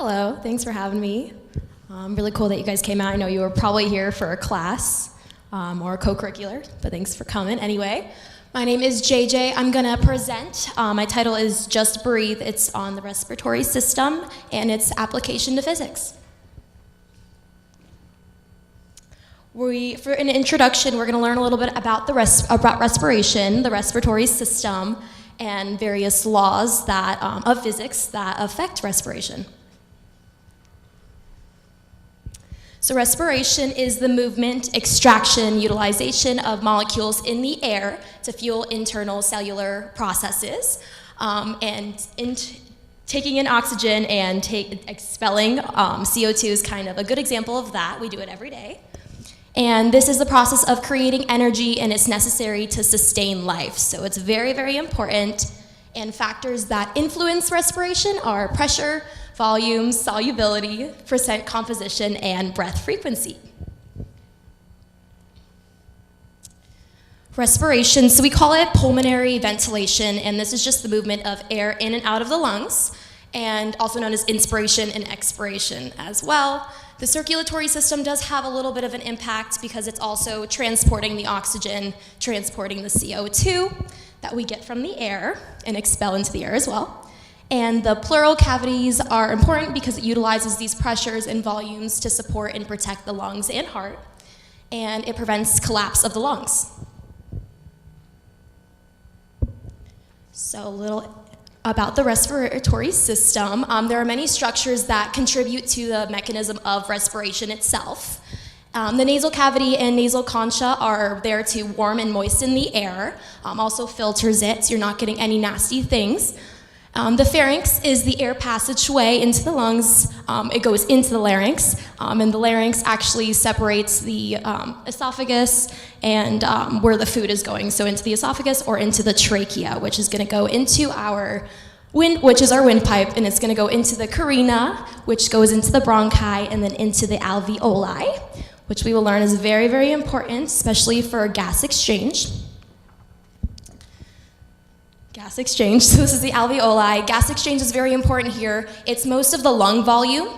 Hello, thanks for having me. Really cool that you guys came out. I know you were probably here for a class or a co-curricular, but thanks for coming anyway. My name is JJ. I'm gonna present. My title is Just Breathe. It's on the respiratory system and its application to physics. For an introduction, we're gonna learn a little bit about respiration, the respiratory system, and various laws of physics that affect respiration. So respiration is the movement, extraction, utilization of molecules in the air to fuel internal cellular processes. Taking in oxygen and expelling CO2 is kind of a good example of that. We do it every day. And this is the process of creating energy, and it's necessary to sustain life. So it's very, very important. And factors that influence respiration are pressure, volume, solubility, percent composition, and breath frequency. Respiration, so we call it pulmonary ventilation, and this is just the movement of air in and out of the lungs, and also known as inspiration and expiration as well. The circulatory system does have a little bit of an impact because it's also transporting the oxygen, transporting the CO2 that we get from the air and expel into the air as well. And the pleural cavities are important because it utilizes these pressures and volumes to support and protect the lungs and heart, and it prevents collapse of the lungs. So a little about the respiratory system. There are many structures that contribute to the mechanism of respiration itself. The nasal cavity and nasal concha are there to warm and moisten the air, also filters it so you're not getting any nasty things. The pharynx is the air passageway into the lungs. It goes into the larynx, and the larynx actually separates the esophagus and where the food is going, so into the esophagus or into the trachea, which is going to go into our which is our windpipe, and it's going to go into the carina, which goes into the bronchi, and then into the alveoli, which we will learn is very, very important, especially for gas exchange. Gas exchange, so this is the alveoli. Gas exchange is very important here. It's most of the lung volume,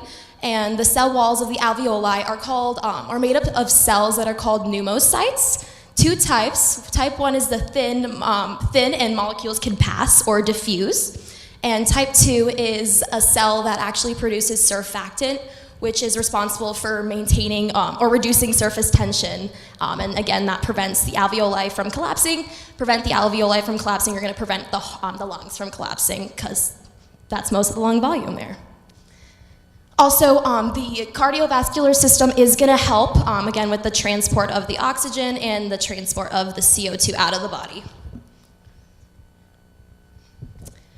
and the cell walls of the alveoli are made up of cells that are called pneumocytes. Two types. Type 1 is the thin and molecules can pass or diffuse. And type 2 is a cell that actually produces surfactant, which is responsible for maintaining or reducing surface tension. And again, that prevents the alveoli from collapsing. Prevent the alveoli from collapsing, you're gonna prevent the lungs from collapsing, because that's most of the lung volume there. Also, the cardiovascular system is gonna help, again, with the transport of the oxygen and the transport of the CO2 out of the body.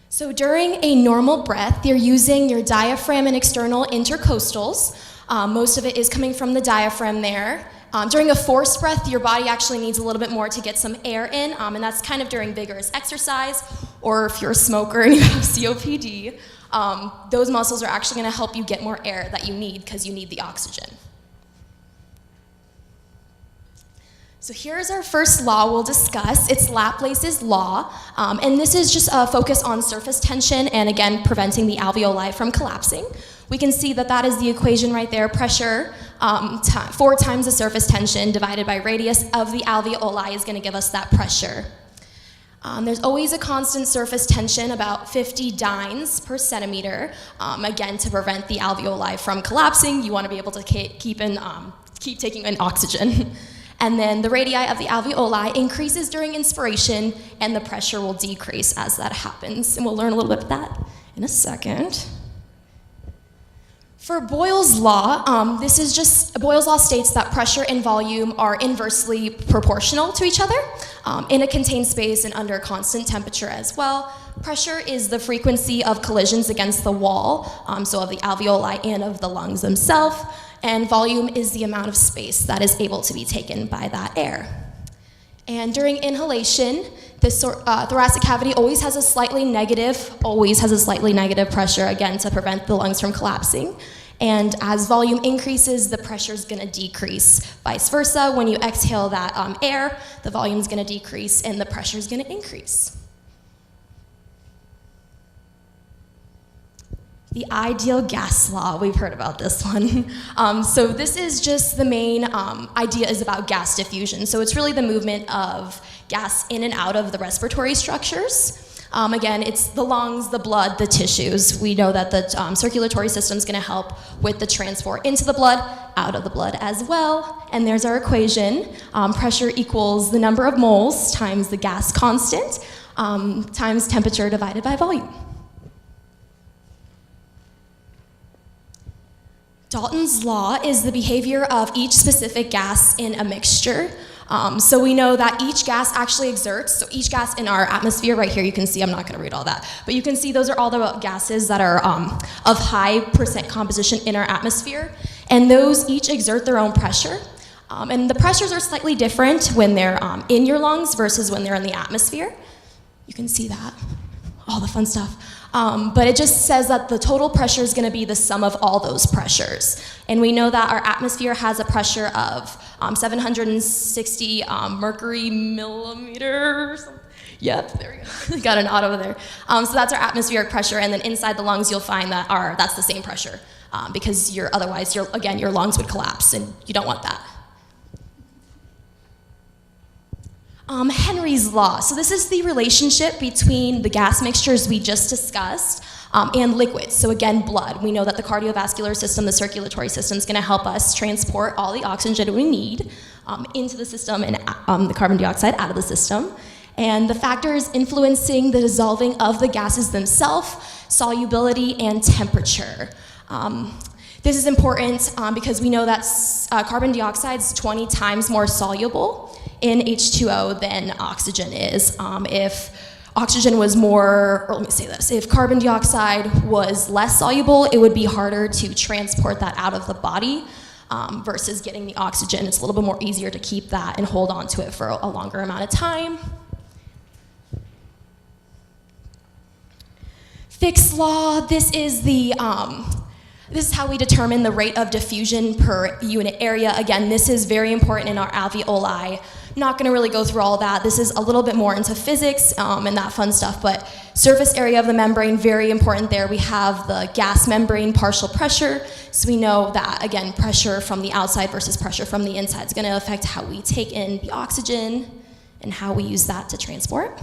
So during a normal breath, you're using your diaphragm and external intercostals. Most of it is coming from the diaphragm there. During a forced breath, your body actually needs a little bit more to get some air in, and that's kind of during vigorous exercise, or if you're a smoker and you have COPD, those muscles are actually gonna help you get more air that you need because you need the oxygen. So here's our first law we'll discuss. It's Lapplaces Law, and this is just a focus on surface tension and, again, preventing the alveoli from collapsing. We can see that that is the equation right there. Pressure 4 times the surface tension divided by radius of the alveoli is going to give us that pressure. There's always a constant surface tension, about 50 dynes per centimeter. Again, to prevent the alveoli from collapsing, you want to be able to keep taking in oxygen. And then the radii of the alveoli increases during inspiration, and the pressure will decrease as that happens. And we'll learn a little bit of that in a second. For Boyles Law, Boyles Law states that pressure and volume are inversely proportional to each other in a contained space and under constant temperature as well. Pressure is the frequency of collisions against the wall, so of the alveoli and of the lungs themselves, and volume is the amount of space that is able to be taken by that air. And during inhalation, the thoracic cavity always has a slightly negative pressure, again, to prevent the lungs from collapsing. And as volume increases, the pressure is going to decrease. Vice versa, when you exhale that air, the volume is going to decrease and the pressure is going to increase. The ideal gas law, we've heard about this one. So this is just the main idea is about gas diffusion. So it's really the movement of gas in and out of the respiratory structures. Again, it's the lungs, the blood, the tissues. We know that the circulatory system is going to help with the transport into the blood, out of the blood as well. And there's our equation. Pressure equals the number of moles times the gas constant times temperature divided by volume. Dalton's Law is the behavior of each specific gas in a mixture. So we know that each gas actually exerts, so each gas in our atmosphere right here, you can see, I'm not going to read all that, but you can see those are all the gases that are of high percent composition in our atmosphere, and those each exert their own pressure. And the pressures are slightly different when they're in your lungs versus when they're in the atmosphere. You can see that, all the fun stuff. But it just says that the total pressure is going to be the sum of all those pressures. And we know that our atmosphere has a pressure of 760 mercury millimeter or something. Yep, there we go. Got an auto there. So that's our atmospheric pressure, and then inside the lungs you'll find that that's the same pressure because otherwise your lungs would collapse, and you don't want that. Henry's Law. So this is the relationship between the gas mixtures we just discussed and liquids. So again, blood. We know that the cardiovascular system, the circulatory system, is going to help us transport all the oxygen we need into the system and the carbon dioxide out of the system. And the factors influencing the dissolving of the gases themselves, solubility, and temperature. This is important because we know that carbon dioxide is 20 times more soluble in H2O than oxygen is. If oxygen was more, or let me say this, if carbon dioxide was less soluble, it would be harder to transport that out of the body versus getting the oxygen. It's a little bit more easier to keep that and hold on to it for a longer amount of time. Fikes Law, this is how we determine the rate of diffusion per unit area. Again, this is very important in our alveoli. I'm not going to really go through all that. This is a little bit more into physics and that fun stuff, but surface area of the membrane, very important there. We have the gas membrane partial pressure, so we know that, again, pressure from the outside versus pressure from the inside is going to affect how we take in the oxygen and how we use that to transport.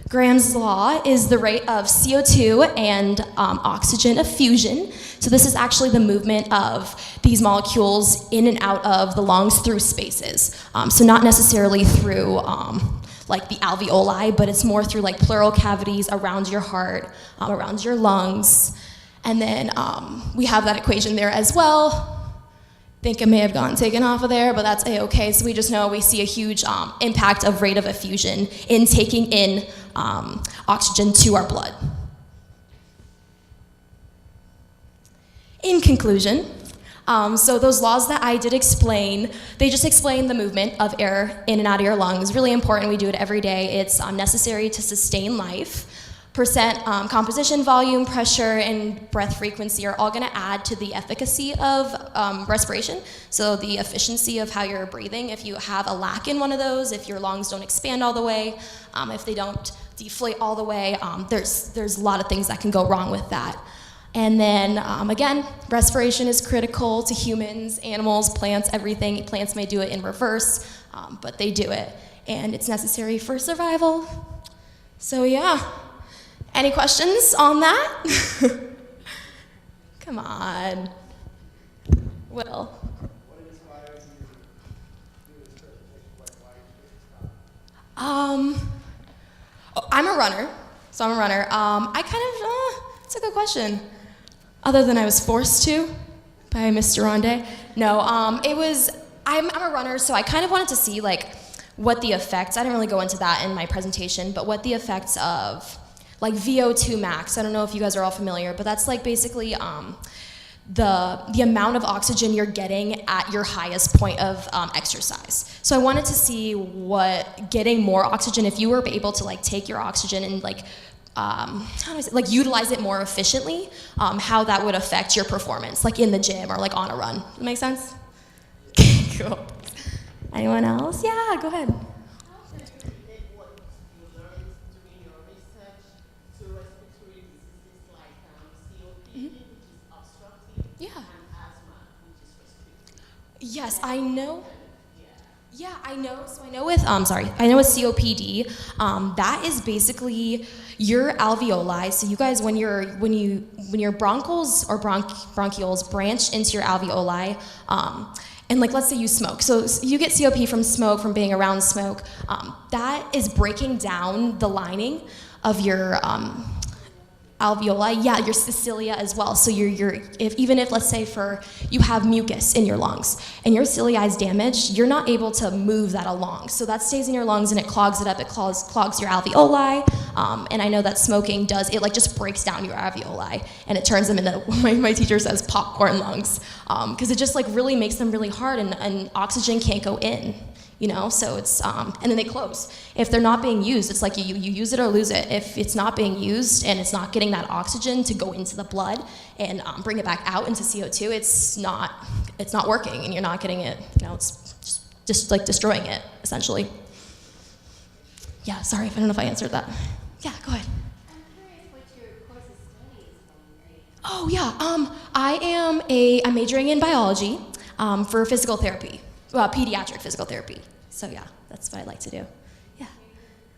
Graham's law is the rate of CO2 and oxygen effusion. So this is actually the movement of these molecules in and out of the lungs through spaces. So not necessarily through like the alveoli, but it's more through like pleural cavities around your heart, around your lungs. And then we have that equation there as well. I think it may have gotten taken off of there, but that's A-okay. So we just know we see a huge impact of rate of effusion in taking in oxygen to our blood. In conclusion, so those laws that I did explain, they just explain the movement of air in and out of your lungs. Really important, we do it every day. It's necessary to sustain life. Percent composition, volume, pressure, and breath frequency are all going to add to the efficacy of respiration, so the efficiency of how you're breathing. If you have a lack in one of those, if your lungs don't expand all the way, if they don't deflate all the way, there's a lot of things that can go wrong with that. And then, again, respiration is critical to humans, animals, plants, everything. Plants may do it in reverse, but they do it, and it's necessary for survival. So yeah. Any questions on that? Come on. Will. What inspired you to do this presentation? Why did you stop? I'm a runner, so I'm a runner. It's a good question. Other than I was forced to by Mr. Ronde. No, I'm a runner, so I kind of wanted to see like what the effects, I didn't really go into that in my presentation, but what the effects of like VO2 max, I don't know if you guys are all familiar, but that's like basically the amount of oxygen you're getting at your highest point of exercise. So I wanted to see what getting more oxygen, if you were able to like take your oxygen and like, utilize it more efficiently, how that would affect your performance, like in the gym or like on a run. Does that make sense? Cool. Anyone else? Yeah, go ahead. Yes, I know. Yeah, I know. So I know with I know with COPD, that is basically your alveoli. So you guys, when your bronchioles or bronchioles branch into your alveoli, and like let's say you smoke, so you get COPD from smoke, from being around smoke. That is breaking down the lining of your alveoli, yeah, your cilia as well. So even if let's say you have mucus in your lungs and your cilia is damaged, you're not able to move that along. So that stays in your lungs and it clogs it up. It clogs your alveoli. And I know that smoking does it, like just breaks down your alveoli and it turns them into my teacher says popcorn lungs, because it just like really makes them really hard and oxygen can't go in. So it's, and then they close. If they're not being used, it's like you use it or lose it. If it's not being used and it's not getting that oxygen to go into the blood and bring it back out into CO2, it's not working and you're not getting it, it's just like destroying it, essentially. Yeah, sorry, I don't know if I answered that. Yeah, go ahead. I'm curious what your course of study is going, right? Oh, yeah, I'm majoring in biology for physical therapy. Well, pediatric physical therapy. So yeah, that's what I like to do. Yeah.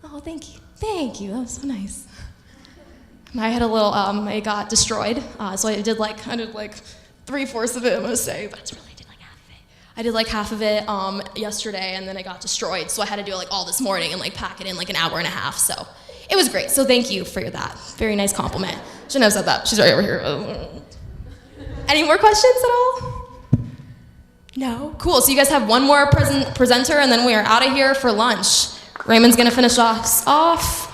Oh, thank you. Thank you. That was so nice. I had a little, it got destroyed. So I did like 3/4 of it, I'm gonna say, but it's really, I did like half of it. I did like half of it yesterday and then it got destroyed. So I had to do it like all this morning and like pack it in like an hour and a half. So it was great. So thank you for that. Very nice compliment. Shouldn't have said that. She's right over here. Any more questions at all? No? Cool, so you guys have one more presenter and then we are out of here for lunch. Raymond's gonna finish us off.